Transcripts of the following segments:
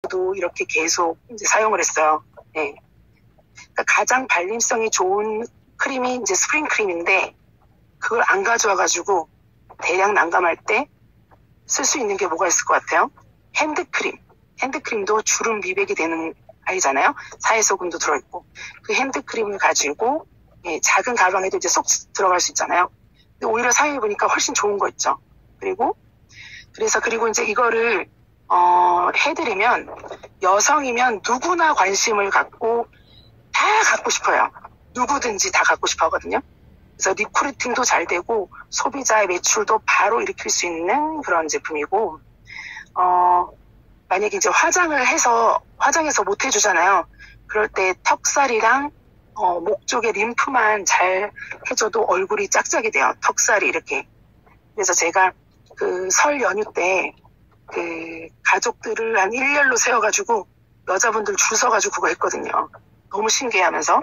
저도 이렇게 계속 이제 사용을 했어요. 네. 그러니까 가장 발림성이 좋은 크림이 이제 스프링 크림인데 그걸 안 가져와가지고 대량 난감할 때 쓸 수 있는 게 뭐가 있을 것 같아요? 핸드크림. 핸드크림도 주름 미백이 되는 아이잖아요. 사회소금도 들어있고 그 핸드크림을 가지고 예, 작은 가방에도 이제 쏙 들어갈 수 있잖아요. 근데 오히려 사용해보니까 훨씬 좋은 거 있죠. 그리고 이제 이거를 해드리면 여성이면 누구나 관심을 갖고 다 갖고 싶어요. 누구든지 다 갖고 싶어 하거든요. 그래서 리크루팅도 잘 되고 소비자의 매출도 바로 일으킬 수 있는 그런 제품이고 만약에 이제 화장해서 못 해주잖아요. 그럴 때 턱살이랑 목 쪽에 림프만 잘 해줘도 얼굴이 짝짝이 돼요. 턱살이 이렇게. 그래서 제가 그 설 연휴 때 그 가족들을 한 일렬로 세워가지고 여자분들 줄 서가지고 그거 했거든요. 너무 신기해하면서.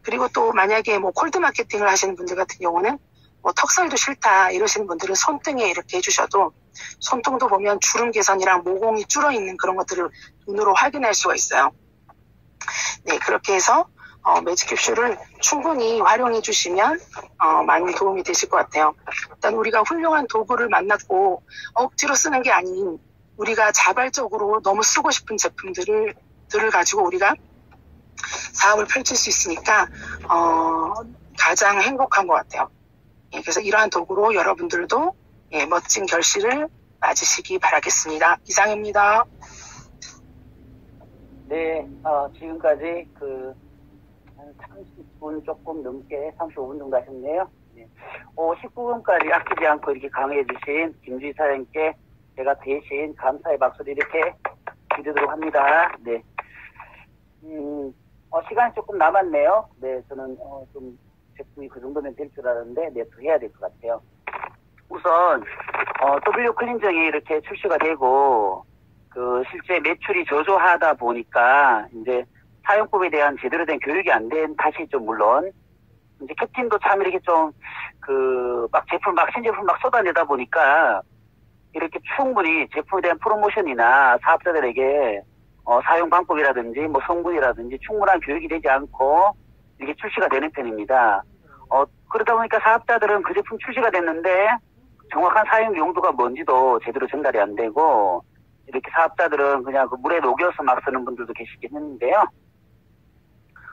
그리고 또 만약에 뭐 콜드 마케팅을 하시는 분들 같은 경우는 뭐 턱살도 싫다 이러시는 분들은 손등에 이렇게 해주셔도 손등도 보면 주름 개선이랑 모공이 줄어 있는 그런 것들을 눈으로 확인할 수가 있어요. 네, 그렇게 해서 매직 캡슐을 충분히 활용해 주시면 많이 도움이 되실 것 같아요. 일단 우리가 훌륭한 도구를 만났고 억지로 쓰는 게 아닌 우리가 자발적으로 너무 쓰고 싶은 제품들을 가지고 우리가 사업을 펼칠 수 있으니까 가장 행복한 것 같아요. 예, 그래서 이러한 도구로 여러분들도 예, 멋진 결실을 맞으시기 바라겠습니다. 이상입니다. 네, 지금까지 한 30분 조금 넘게 35분 정도 하셨네요. 네. 19분까지 아끼지 않고 이렇게 강의해주신 김주희 사장님께 제가 대신 감사의 박수를 이렇게 드리도록 합니다. 네. 시간이 조금 남았네요. 네, 저는 좀 제품이 그 정도면 될 줄 알았는데, 네, 더 해야 될 것 같아요. 우선 W 클린징이 이렇게 출시가 되고 실제 매출이 저조하다 보니까 이제 사용법에 대한 제대로 된 교육이 안 된 탓이죠. 물론 이제 캡틴도 참 이렇게 좀 막 신제품 막 쏟아내다 보니까 이렇게 충분히 제품에 대한 프로모션이나 사업자들에게 사용 방법이라든지 뭐 성분이라든지 충분한 교육이 되지 않고 이렇게 출시가 되는 편입니다. 그러다 보니까 사업자들은 그 제품 출시가 됐는데 정확한 사용 용도가 뭔지도 제대로 전달이 안 되고 이렇게 사업자들은 그냥 그 물에 녹여서 막 쓰는 분들도 계시긴 했는데요.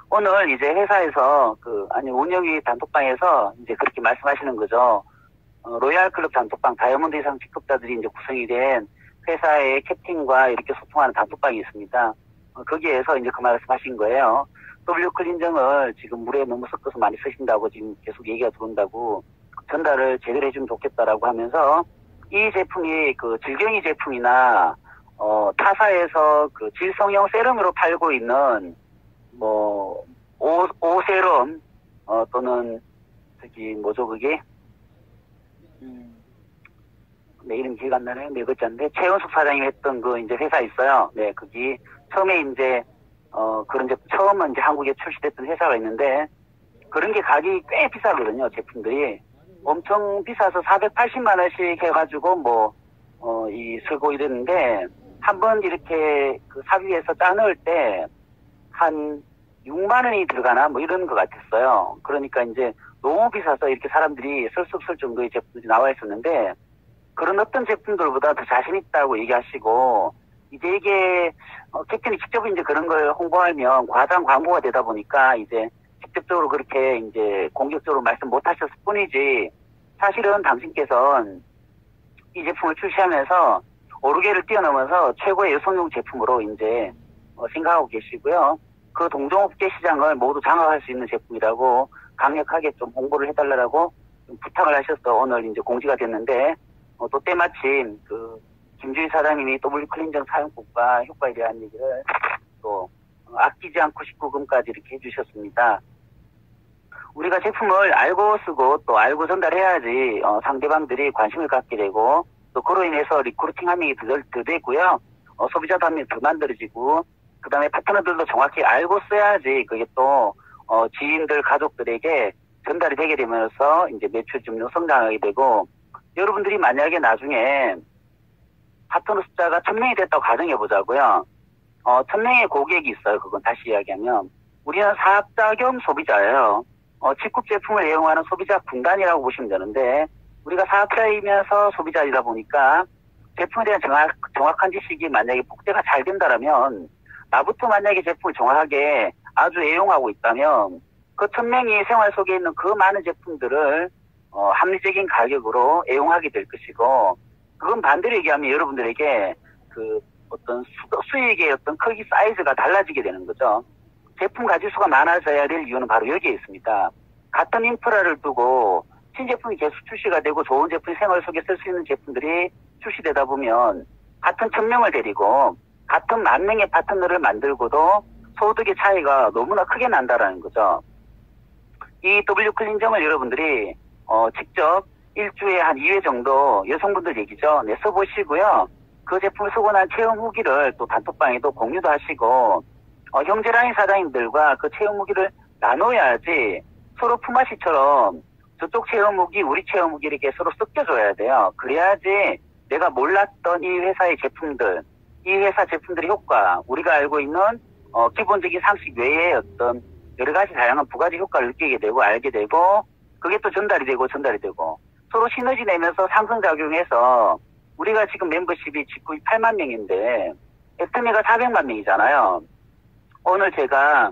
오늘 이제 회사에서 운영위 단톡방에서 이제 그렇게 말씀하시는 거죠. 로얄 클럽 단톡방 다이아몬드 이상 직급자들이 이제 구성이 된 회사의 캡틴과 이렇게 소통하는 단톡방이 있습니다. 거기에서 이제 그 말씀하신 거예요. W 클린징을 지금 물에 너무 섞어서 많이 쓰신다고 지금 계속 얘기가 들어온다고 전달을 제대로 해주면 좋겠다라고 하면서 이 제품이 질경이 제품이나 타사에서 질성형 세럼으로 팔고 있는 오세럼 또는 뭐죠 그게 내 이름 기억 안 나네요. 네 글자인데 최은숙 사장이 했던 이제 회사 있어요. 네, 거기 처음에 이제 그런 처음 이제 한국에 출시됐던 회사가 있는데 그런 게 가격이 꽤 비싸거든요. 제품들이 엄청 비싸서 480만 원씩 해가지고 쓰고 이랬는데 한번 이렇게 사비에서 짜놓을 때 한 6만 원이 들어가나 이런 것 같았어요. 그러니까 이제 너무 비싸서 이렇게 사람들이 쓸 수 없을 정도의 제품들이 나와 있었는데 그런 어떤 제품들보다 더 자신 있다고 얘기하시고 이제 이게 캡틴이 직접 이제 그런 걸 홍보하면 과장 광고가 되다 보니까 이제 직접적으로 그렇게 이제 공격적으로 말씀 못 하셨을 뿐이지 사실은 당신께서는 이 제품을 출시하면서 오르게를 뛰어넘어서 최고의 여성용 제품으로 이제 생각하고 계시고요. 그 동종업계 시장을 모두 장악할 수 있는 제품이라고 강력하게 좀 홍보를 해달라고 부탁을 하셔서 오늘 이제 공지가 됐는데 또 때마침 김주희 사장님이 W 클린징 사용법과 효과에 대한 얘기를 또 아끼지 않고 19금까지 이렇게 해주셨습니다. 우리가 제품을 알고 쓰고 또 알고 전달해야지 상대방들이 관심을 갖게 되고 또 그로 인해서 리크루팅 한 명이 더 되고요. 소비자도 한 명이 더 만들어지고 그 다음에 파트너들도 정확히 알고 써야지 그게 또 지인들 가족들에게 전달이 되게 되면서 이제 매출 점점 성장하게 되고 여러분들이 만약에 나중에 파트너 숫자가 1000명이 됐다고 가정해 보자고요. 천명의 고객이 있어요. 그건 다시 이야기하면. 우리는 사업자 겸 소비자예요. 직구 제품을 애용하는 소비자 군단이라고 보시면 되는데, 우리가 사업자이면서 소비자이다 보니까 제품에 대한 정확한 지식이 만약에 복제가 잘 된다라면, 나부터 만약에 제품을 정확하게 아주 애용하고 있다면, 그 천명이 생활 속에 있는 그 많은 제품들을 합리적인 가격으로 애용하게 될 것이고, 그건 반대로 얘기하면 여러분들에게 그 어떤 수익의 어떤 크기 사이즈가 달라지게 되는 거죠. 제품 가짓수가 많아져야 될 이유는 바로 여기에 있습니다. 같은 인프라를 두고 신제품이 계속 출시가 되고 좋은 제품이 생활 속에 쓸 수 있는 제품들이 출시되다 보면 같은 1000명을 데리고 같은 10,000명의 파트너를 만들고도 소득의 차이가 너무나 크게 난다라는 거죠. 이 W 클린저을 여러분들이 직접 일주에 한 2회 정도 여성분들 얘기죠. 네, 써보시고요. 그 제품을 쓰고 난 체험 후기를 또 단톡방에도 공유도 하시고 형제라인 사장님들과 그 체험 후기를 나눠야지 서로 품앗이처럼 저쪽 체험 후기, 우리 체험 후기 이렇게 서로 섞여줘야 돼요. 그래야지 내가 몰랐던 이 회사의 제품들, 이 회사 제품들의 효과, 우리가 알고 있는 기본적인 상식 외에 어떤 여러 가지 다양한 부가지 효과를 느끼게 되고 알게 되고 그게 또 전달이 되고 서로 시너지 내면서 상승작용해서 우리가 지금 멤버십이 직구이 8만 명인데 애터미가 400만 명이잖아요. 오늘 제가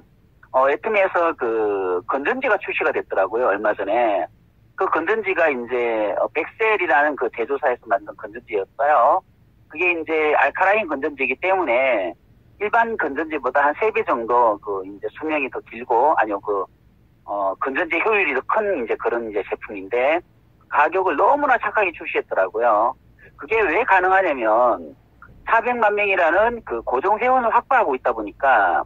애터미에서 그 건전지가 출시가 됐더라고요. 얼마 전에. 그 건전지가 이제 백셀이라는 그 제조사에서 만든 건전지였어요. 그게 이제 알카라인 건전지이기 때문에 일반 건전지보다 한 3배 정도 그 이제 수명이 더 길고 건전지 효율이 더 큰 이제 그런 이제 제품인데 가격을 너무나 착하게 출시했더라고요. 그게 왜 가능하냐면 400만 명이라는 그 고정 회원을 확보하고 있다 보니까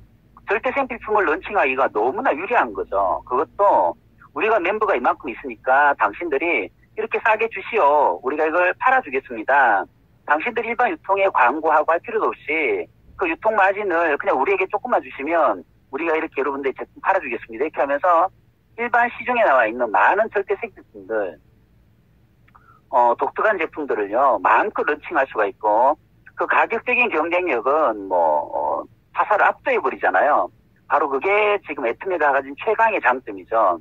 절대 생필품을 런칭하기가 너무나 유리한 거죠. 그것도 우리가 멤버가 이만큼 있으니까 당신들이 이렇게 싸게 주시오. 우리가 이걸 팔아주겠습니다. 당신들이 일반 유통에 광고하고 할 필요도 없이 그 유통 마진을 그냥 우리에게 조금만 주시면 우리가 이렇게 여러분들 제품 팔아주겠습니다. 이렇게 하면서 일반 시중에 나와 있는 많은 절대 생필품들, 독특한 제품들을요, 마음껏 런칭할 수가 있고, 그 가격적인 경쟁력은 타사를 압도해버리잖아요. 바로 그게 지금 애터미가 가진 최강의 장점이죠.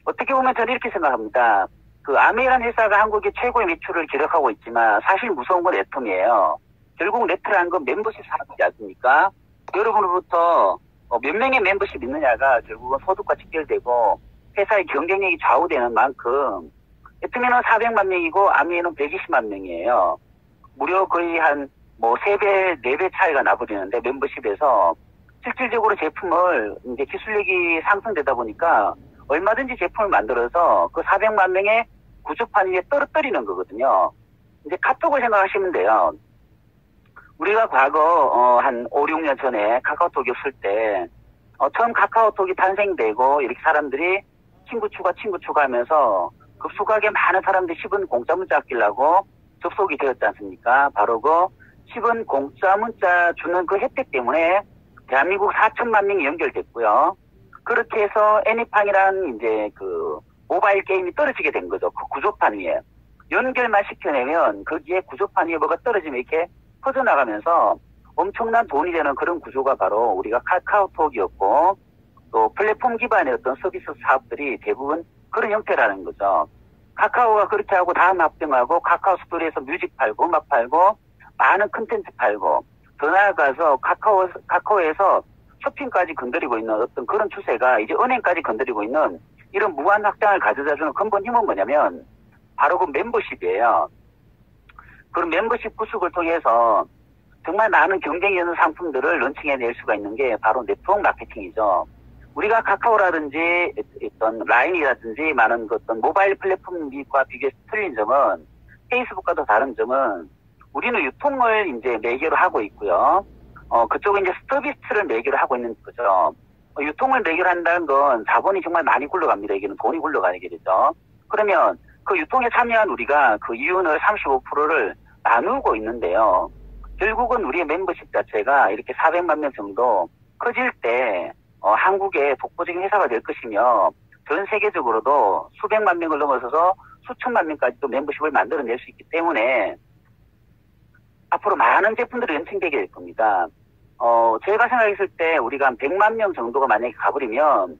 어떻게 보면 저는 이렇게 생각합니다. 그 아메이라는 회사가 한국의 최고의 매출을 기록하고 있지만 사실 무서운 건 애터미예요. 결국 네트라는 건 멤버십 사업이지 않습니까? 여러분으로부터 몇 명의 멤버십 있느냐가 결국은 소득과 직결되고 회사의 경쟁력이 좌우되는 만큼 애터미는 400만 명이고 아메이는 120만 명이에요. 무려 거의 한 3배, 4배 차이가 나버리는데 멤버십에서 실질적으로 제품을 이제 기술력이 상승되다 보니까 얼마든지 제품을 만들어서 그 400만 명의 구조판 위에 떨어뜨리는 거거든요. 이제 카톡을 생각하시면 돼요. 우리가 과거 한 5, 6년 전에 카카오톡이 없을 때 처음 카카오톡이 탄생되고 이렇게 사람들이 친구 추가하면서 급속하게 많은 사람들이 10원 공짜 문자 아끼려고 접속이 되었지 않습니까? 바로 그 10원 공짜 문자 주는 그 혜택 때문에 대한민국 4천만 명이 연결됐고요. 그렇게 해서 애니팡이라는 이제 그 모바일 게임이 떨어지게 된 거죠. 그 구조판 위에. 연결만 시켜내면 거기에 구조판 위에 뭐가 떨어지면 이렇게 퍼져나가면서 엄청난 돈이 되는 그런 구조가 바로 우리가 카카오톡이었고 또 플랫폼 기반의 어떤 서비스 사업들이 대부분 그런 형태라는 거죠. 카카오가 그렇게 하고 다음 합병하고 카카오 스토리에서 뮤직 팔고 음악 팔고 많은 컨텐츠 팔고 더 나아가서 카카오에서 쇼핑까지 건드리고 있는 어떤 그런 추세가 이제 은행까지 건드리고 있는 이런 무한 확장을 가져다주는 근본 힘은 뭐냐면 바로 그 멤버십이에요. 그런 멤버십 구축을 통해서 정말 많은 경쟁이 있는 상품들을 런칭해낼 수가 있는 게 바로 네트워크 마케팅이죠. 우리가 카카오라든지 어떤 라인이라든지 많은 어떤 모바일 플랫폼과 비교해서 틀린 점은 페이스북과도 다른 점은 우리는 유통을 이제 매개로 하고 있고요. 그쪽은 이제 서비스를 매개로 하고 있는 거죠. 유통을 매개로 한다는 건 자본이 정말 많이 굴러갑니다. 이게는 돈이 굴러가게 되죠. 그러면 그 유통에 참여한 우리가 그 이윤을 35%를 나누고 있는데요. 결국은 우리의 멤버십 자체가 이렇게 400만 명 정도 커질 때 한국의 독보적인 회사가 될 것이며 전 세계적으로도 수백만 명을 넘어서서 수천만 명까지도 멤버십을 만들어낼 수 있기 때문에 앞으로 많은 제품들이 런칭되게 될 겁니다. 저희가 생각했을 때 우리가 한 100만 명 정도가 만약에 가버리면,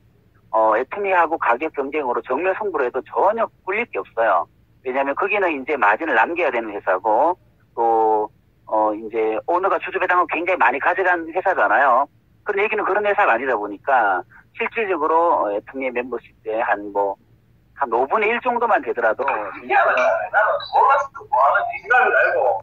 애터미하고 가격 경쟁으로 정면 승부를 해도 전혀 꿀릴 게 없어요. 왜냐하면 거기는 이제 마진을 남겨야 되는 회사고, 또, 이제 오너가 주주배당을 굉장히 많이 가져간 회사잖아요. 그런 얘기는 그런 회사가 아니다 보니까, 실질적으로 애터미 멤버십에 한 5분의 1 정도만 되더라도, 나는 몰랐어. 뭐 하는지 생각을 알고.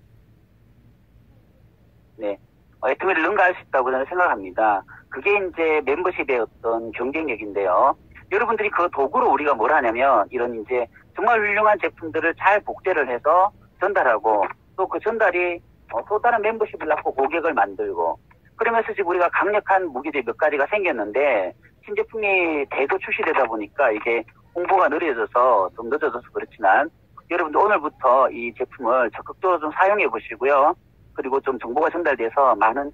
네. 애터미를 능가할 수 있다고 저는 생각합니다. 그게 이제 멤버십의 어떤 경쟁력인데요. 여러분들이 그 도구로 우리가 뭘 하냐면, 이런 이제 정말 훌륭한 제품들을 잘 복제를 해서 전달하고, 또 그 전달이 또 다른 멤버십을 낳고 고객을 만들고, 그러면서 지금 우리가 강력한 무기들 몇 가지가 생겼는데, 신제품이 대거 출시되다 보니까 이게 홍보가 느려져서 좀 늦어져서 그렇지만, 여러분들 오늘부터 이 제품을 적극적으로 좀 사용해 보시고요. 그리고 좀 정보가 전달돼서 많은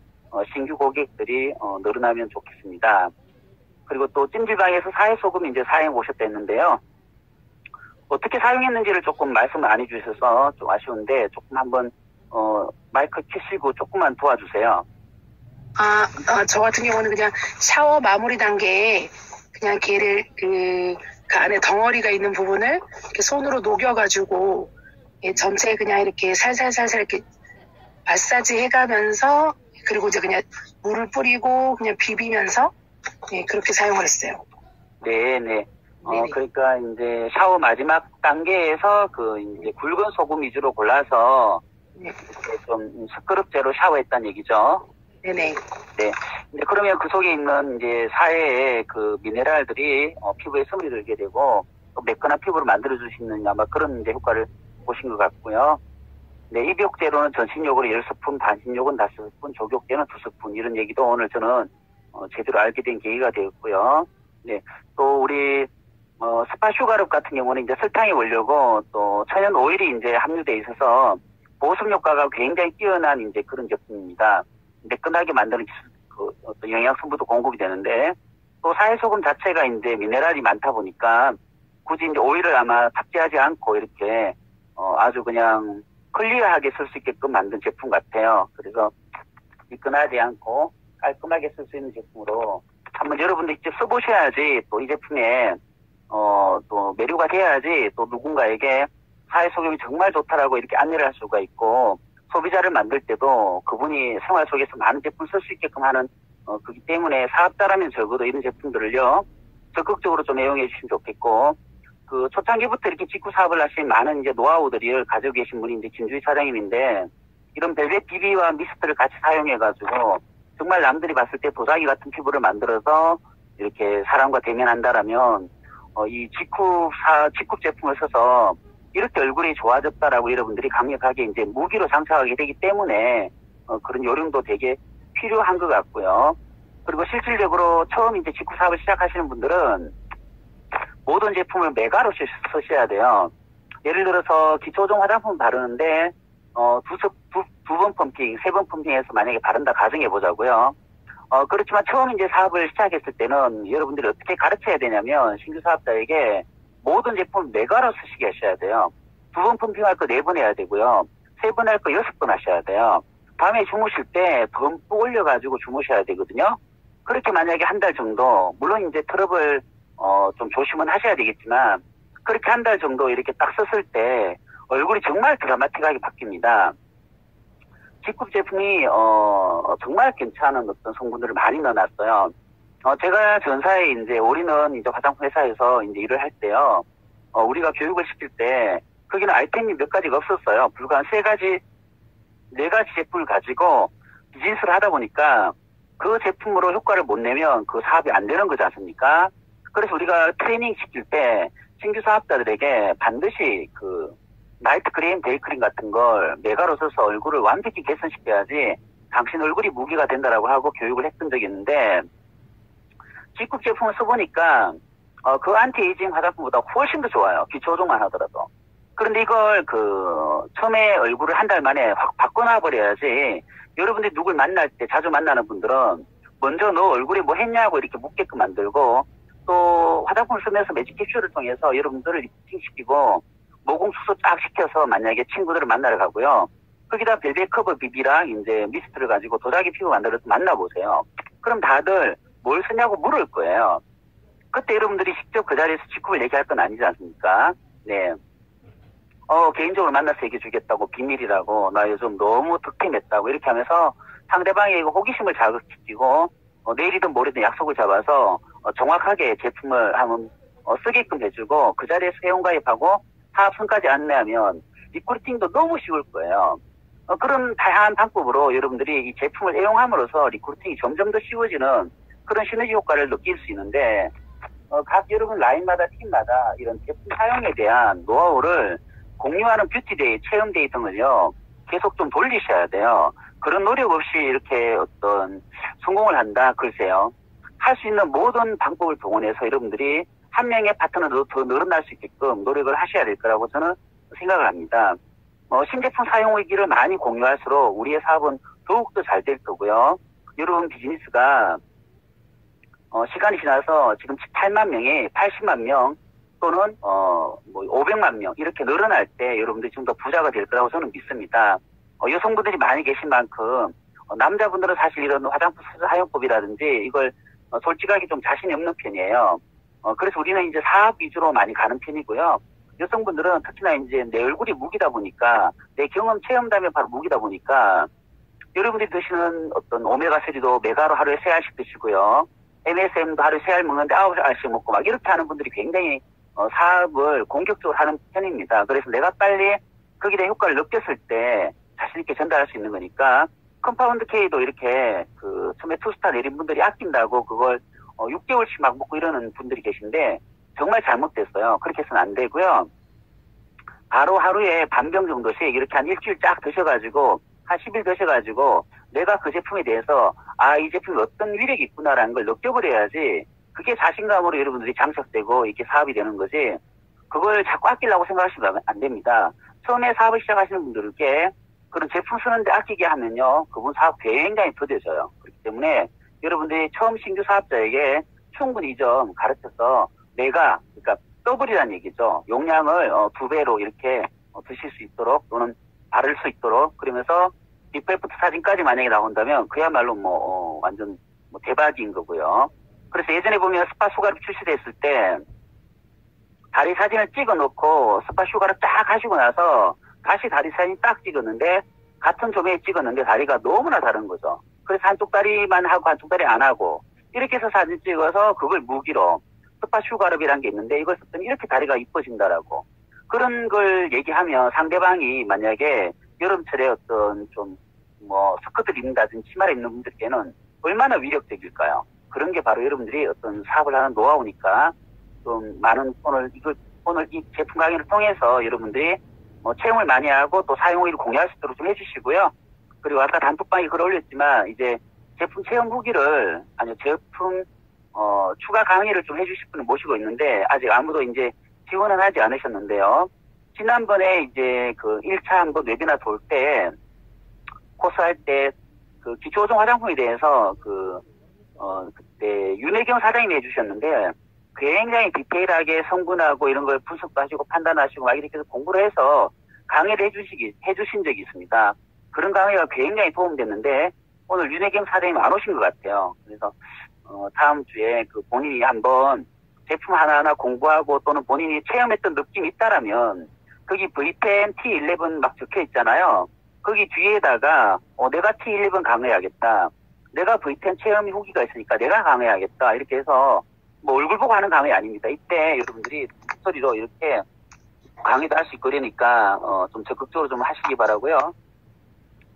신규 고객들이 늘어나면 좋겠습니다. 그리고 또 찜질방에서 사회소금 이제 사용해 보셨다 했는데요. 어떻게 사용했는지를 조금 말씀을 안 해주셔서 좀 아쉬운데 조금 한번 마이크 켜시고 조금만 도와주세요. 저 같은 경우는 그냥 샤워 마무리 단계에 그냥 걔를 그 안에 덩어리가 있는 부분을 이렇게 손으로 녹여가지고 전체 그냥 이렇게 살살살살 이렇게 마사지 해가면서 그리고 이제 그냥 물을 뿌리고 그냥 비비면서 그렇게 사용을 했어요. 네네. 그러니까 이제 샤워 마지막 단계에서 그 이제 굵은 소금 위주로 골라서 좀 스크럽 제로 샤워했다는 얘기죠. 네네. 네. 이제 그러면 그 속에 있는 이제 사회의 그 미네랄들이 피부에 스며들게 되고 또 매끈한 피부를 만들어 주시는 아마 그런 이제 효과를 보신 것 같고요. 네, 입욕제로는 전신욕으로 10스푼, 반신욕은 5스푼, 족욕제는 2스푼 이런 얘기도 오늘 저는 제대로 알게 된 계기가 되었고요. 네, 또 우리 스파 슈가룹 같은 경우는 이제 설탕이 원료고 또 천연 오일이 이제 함유돼 있어서 보습 효과가 굉장히 뛰어난 이제 그런 제품입니다. 매끈하게 만드는 그 어떤 영양성분도 공급이 되는데 또 사회소금 자체가 이제 미네랄이 많다 보니까 굳이 이제 오일을 아마 탑재하지 않고 이렇게 아주 그냥 클리어하게 쓸 수 있게끔 만든 제품 같아요. 그래서 미끈하지 않고 깔끔하게 쓸 수 있는 제품으로 한번 여러분들 직접 써보셔야지 또 이 제품에 또 매료가 돼야지 또 누군가에게 사회소금이 정말 좋다라고 이렇게 안내를 할 수가 있고 소비자를 만들 때도 그분이 생활 속에서 많은 제품을 쓸 수 있게끔 하는 그렇기 때문에 사업자라면 적어도 이런 제품들을요 적극적으로 좀 애용해 주시면 좋겠고 그 초창기부터 이렇게 직구 사업을 하신 많은 이제 노하우들을 가지고 계신 분이 이제 김주희 사장님인데 이런 벨벳 비비와 미스트를 같이 사용해가지고 정말 남들이 봤을 때 도자기 같은 피부를 만들어서 이렇게 사람과 대면한다라면 이 직구 제품을 써서 이렇게 얼굴이 좋아졌다라고 여러분들이 강력하게 이제 무기로 장착하게 되기 때문에 그런 요령도 되게 필요한 것 같고요. 그리고 실질적으로 처음 이제 직구 사업을 시작하시는 분들은 모든 제품을 메가로 쓰셔야 돼요. 예를 들어서 기초종 화장품 바르는데 두 번 펌핑, 3번 펌핑해서 만약에 바른다 가정해 보자고요. 그렇지만 처음 이제 사업을 시작했을 때는 여러분들이 어떻게 가르쳐야 되냐면 신규 사업자에게 모든 제품 메가로 쓰시게 하셔야 돼요. 2번 펌핑할 거 4번 해야 되고요. 3번 할 거 6번 하셔야 돼요. 밤에 주무실 때 듬뿍 올려가지고 주무셔야 되거든요. 그렇게 만약에 한 달 정도, 물론 이제 트러블 좀 조심은 하셔야 되겠지만 그렇게 한 달 정도 이렇게 딱 썼을 때 얼굴이 정말 드라마틱하게 바뀝니다. 직구 제품이 정말 괜찮은 어떤 성분들을 많이 넣어놨어요. 제가 전사에 이제 우리는 이제 화장품 회사에서 이제 일을 할 때요. 우리가 교육을 시킬 때 거기는 아이템이 몇 가지가 없었어요. 불과 한 3가지, 4가지 제품을 가지고 비즈니스를 하다 보니까 그 제품으로 효과를 못 내면 그 사업이 안 되는 거지 않습니까? 그래서 우리가 트레이닝 시킬 때 신규 사업자들에게 반드시 그 나이트 크림, 데이 크림 같은 걸 메가로 써서 얼굴을 완벽히 개선시켜야지 당신 얼굴이 무기가 된다라고 하고 교육을 했던 적이 있는데 직구 제품을 써보니까 그 안티에이징 화장품보다 훨씬 더 좋아요. 기초조만 하더라도. 그런데 이걸 처음에 얼굴을 한 달 만에 확 바꿔놔 버려야지 여러분들이 누굴 만날 때 자주 만나는 분들은 먼저 너 얼굴에 뭐 했냐고 이렇게 묻게끔 만들고 또 화장품을 쓰면서 매직 캡슐을 통해서 여러분들을 리프팅시키고 모공 수소 쫙 시켜서 만약에 친구들을 만나러 가고요. 거기다 벨벳 커버 비비랑 이제 미스트를 가지고 도자기 피부 만들어서 만나보세요. 그럼 다들 뭘 쓰냐고 물을 거예요. 그때 여러분들이 직접 그 자리에서 직급을 얘기할 건 아니지 않습니까? 네. 개인적으로 만나서 얘기해 주겠다고, 비밀이라고, 나 요즘 너무 득템했다고, 이렇게 하면서 상대방의 호기심을 자극시키고, 내일이든 모레든 약속을 잡아서, 정확하게 제품을 한번, 쓰게끔 해주고, 그 자리에서 회원가입하고, 사업선까지 안내하면, 리크루팅도 너무 쉬울 거예요. 그런 다양한 방법으로 여러분들이 이 제품을 애용함으로써 리크루팅이 점점 더 쉬워지는 그런 시너지 효과를 느낄 수 있는데, 각 여러분 라인마다 팀마다 이런 제품 사용에 대한 노하우를 공유하는 뷰티데이, 체험데이 등을요, 계속 좀 돌리셔야 돼요. 그런 노력 없이 이렇게 어떤 성공을 한다, 글쎄요. 할 수 있는 모든 방법을 동원해서 여러분들이 한 명의 파트너도 더 늘어날 수 있게끔 노력을 하셔야 될 거라고 저는 생각을 합니다. 신제품 사용 후기를 많이 공유할수록 우리의 사업은 더욱더 잘 될 거고요. 여러분 비즈니스가 시간이 지나서 지금 8만 명이 80만 명 또는 500만 명 이렇게 늘어날 때 여러분들이 좀 더 부자가 될 거라고 저는 믿습니다. 여성분들이 많이 계신 만큼 남자분들은 사실 이런 화장품 사용법이라든지 이걸 솔직하게 좀 자신이 없는 편이에요. 그래서 우리는 이제 사업 위주로 많이 가는 편이고요. 여성분들은 특히나 이제 내 얼굴이 무기다 보니까 내 경험 체험담이 바로 무기다 보니까 여러분들이 드시는 어떤 오메가3도 메가로 하루에 3알씩 드시고요. MSM도 하루에 3알 먹는데 9알씩 먹고 막 이렇게 하는 분들이 굉장히 사업을 공격적으로 하는 편입니다. 그래서 내가 빨리 거기에 대한 효과를 느꼈을 때 자신있게 전달할 수 있는 거니까 컴파운드 K도 이렇게 처음에 투스타 내린 분들이 아낀다고 그걸 6개월씩 막 먹고 이러는 분들이 계신데 정말 잘못됐어요. 그렇게 해서는 안 되고요. 바로 하루에 반병 정도씩 이렇게 한 일주일 쫙 드셔가지고 한 10일 드셔가지고 내가 그 제품에 대해서 이 제품이 어떤 위력이 있구나라는 걸 느껴버려야지 그게 자신감으로 여러분들이 장착되고 이렇게 사업이 되는 거지 그걸 자꾸 아끼려고 생각하시면 안 됩니다. 처음에 사업을 시작하시는 분들께 그런 제품 쓰는데 아끼게 하면요. 그분 사업 굉장히 더뎌져요. 그렇기 때문에 여러분들이 처음 신규 사업자에게 충분히 좀 가르쳐서 그러니까 더블이라는 얘기죠. 용량을 2배로 이렇게 드실 수 있도록 또는 바를 수 있도록 그러면서 비포 애프터 사진까지 만약에 나온다면 그야말로 완전 대박인 거고요. 그래서 예전에 보면 스파 슈가룹 출시됐을 때 다리 사진을 찍어 놓고 스파 슈가룹 쫙 하시고 나서 다시 다리 사진 딱 찍었는데 같은 조명에 찍었는데 다리가 너무나 다른 거죠. 그래서 한쪽 다리만 하고 한쪽 다리 안 하고 이렇게 해서 사진 찍어서 그걸 무기로 스파 슈가룹이라는 게 있는데 이걸 썼더니 이렇게 다리가 이뻐진다라고 그런 걸 얘기하면 상대방이 만약에 여름철에 어떤 좀 스커트를 입는다든지 치마를 입는 분들께는 얼마나 위력적일까요? 그런 게 바로 여러분들이 어떤 사업을 하는 노하우니까 좀 많은 오늘 이 제품 강의를 통해서 여러분들이 체험을 많이 하고 또 사용 후기를 공유할 수 있도록 좀 해주시고요. 그리고 아까 단톡방에 글 올렸지만 이제 제품 체험 후기를 제품 추가 강의를 좀 해주실 분을 모시고 있는데 아직 아무도 이제 지원은 하지 않으셨는데요. 지난번에 이제 1차 한번 웨비나 돌 때 코스 할 때 기초호정 화장품에 대해서 그때 윤혜경 사장님이 해주셨는데 굉장히 디테일하게 성분하고 이런 걸 분석도 하시고 판단하시고 막 이렇게 해서 공부를 해서 강의를 해주신 적이 있습니다. 그런 강의가 굉장히 도움됐는데 오늘 윤혜경 사장님 안 오신 것 같아요. 그래서 다음 주에 본인이 한번 제품 하나하나 공부하고 또는 본인이 체험했던 느낌이 있다라면 거기 V10 T11 막 적혀 있잖아요. 거기 뒤에다가 내가 T11 강의하겠다. 내가 V10 체험 후기가 있으니까 내가 강의하겠다. 이렇게 해서 얼굴 보고 하는 강의 아닙니다. 이때 여러분들이 목소리로 이렇게 강의도 할 수 있고 그러니까 좀 적극적으로 좀 하시기 바라고요.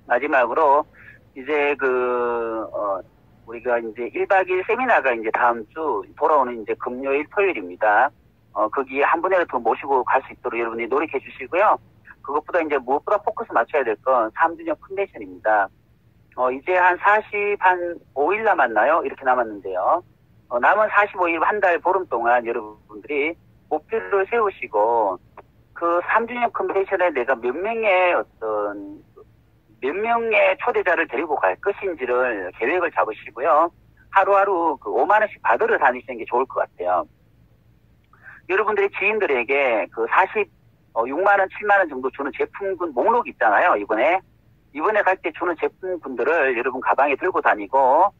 마지막으로 이제 우리가 이제 1박 2일 세미나가 이제 다음 주 돌아오는 이제 금요일 토요일입니다. 거기에 한 분이라도 더 모시고 갈 수 있도록 여러분들이 노력해 주시고요. 그것보다 이제 무엇보다 포커스 맞춰야 될 건 3주년 컨벤션입니다. 이제 한 45일 남았나요? 이렇게 남았는데요. 남은 45일 한 달 보름 동안 여러분들이 목표를 세우시고 그 3주년 컨벤션에 내가 몇 명의 초대자를 데리고 갈 것인지를 계획을 잡으시고요. 하루하루 5만 원씩 받으러 다니시는 게 좋을 것 같아요. 여러분들이 지인들에게 6만 원, 7만 원 정도 주는 제품군 목록 있잖아요. 이번에 이번에 갈 때 주는 제품군들을 여러분 가방에 들고 다니고,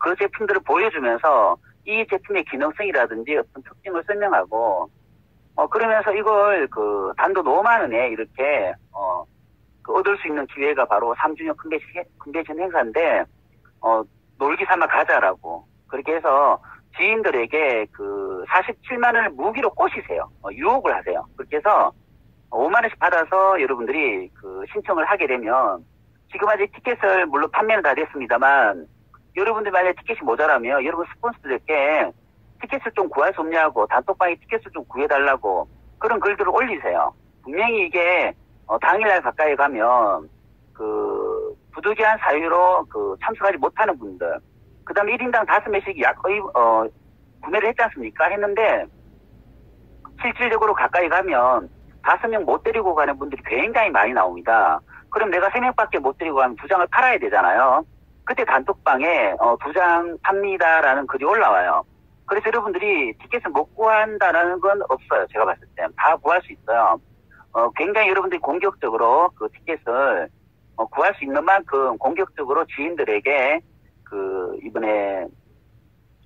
그 제품들을 보여주면서 이 제품의 기능성이라든지 어떤 특징을 설명하고, 그러면서 이걸 단도 5만 원에 이렇게, 얻을 수 있는 기회가 바로 3주년 컨벤션 행사인데, 놀기 삼아 가자라고. 그렇게 해서 지인들에게 47만 원을 무기로 꼬시세요. 유혹을 하세요. 그렇게 해서 5만 원씩 받아서 여러분들이 신청을 하게 되면, 지금 아직 티켓을 물론 판매는 다 됐습니다만, 여러분들 만약에 티켓이 모자라면 여러분 스폰서들께 티켓을 좀 구할 수 없냐고, 단톡방에 티켓을 좀 구해달라고 그런 글들을 올리세요. 분명히 이게 당일날 가까이 가면 부득이한 사유로 참석하지 못하는 분들, 그 다음에 1인당 5명씩 구매를 했지 않습니까? 했는데 실질적으로 가까이 가면 5명 못 데리고 가는 분들이 굉장히 많이 나옵니다. 그럼 내가 3명밖에 못 데리고 가면 2장을 팔아야 되잖아요. 그때 단톡방에 2장 팝니다라는 글이 올라와요. 그래서 여러분들이 티켓을 못 구한다는 건 없어요. 제가 봤을 때 다 구할 수 있어요. 굉장히 여러분들이 공격적으로 티켓을 구할 수 있는 만큼 공격적으로 지인들에게 이번에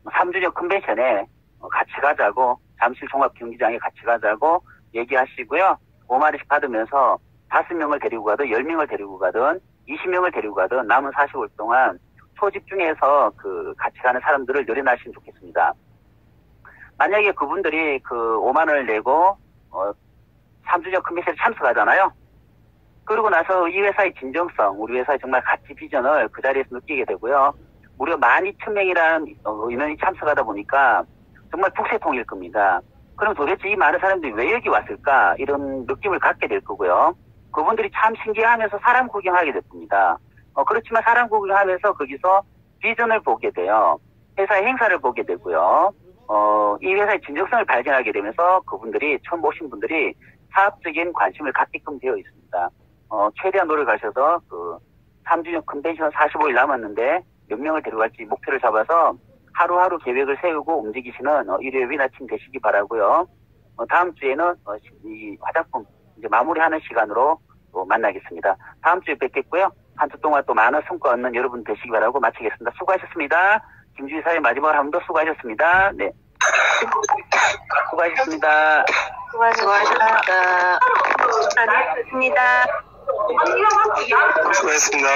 3주년 컨벤션에 같이 가자고, 잠실 종합경기장에 같이 가자고 얘기하시고요. 5만 원씩 받으면서 5명을 데리고 가든 10명을 데리고 가든 20명을 데리고 가든 남은 45일 동안 소집중해서 같이 가는 사람들을 열어놔시면 좋겠습니다. 만약에 그분들이 5만 원을 내고 3주년 컨벤션에 참석하잖아요. 그러고 나서 이 회사의 진정성, 우리 회사의 정말 가치 비전을 그 자리에서 느끼게 되고요. 무려 12,000명이라는 인원이 참석하다 보니까 정말 북새통일 겁니다. 그럼 도대체 이 많은 사람들이 왜 여기 왔을까? 이런 느낌을 갖게 될 거고요. 그분들이 참 신기해하면서 사람 구경하게 될 겁니다. 그렇지만 사람 구경하면서 거기서 비전을 보게 돼요. 회사의 행사를 보게 되고요. 이 회사의 진정성을 발견하게 되면서 그분들이, 처음 오신 분들이 사업적인 관심을 갖게끔 되어 있습니다. 최대한 노력하셔서 3주년 컨벤션 45일 남았는데 몇 명을 데려갈지 목표를 잡아서 하루하루 계획을 세우고 움직이시는 일요일 아침 되시기 바라고요. 다음 주에는 이 화장품 이제 마무리하는 시간으로 또 만나겠습니다. 다음 주에 뵙겠고요. 한 주 동안 또 많은 성과 얻는 여러분 되시기 바라고 마치겠습니다. 수고하셨습니다. 김주희사의 마지막으로 한 번 더 수고하셨습니다. 네. 수고하셨습니다. 수고하셨습니다. 수고하셨습니다. 수고하셨습니다.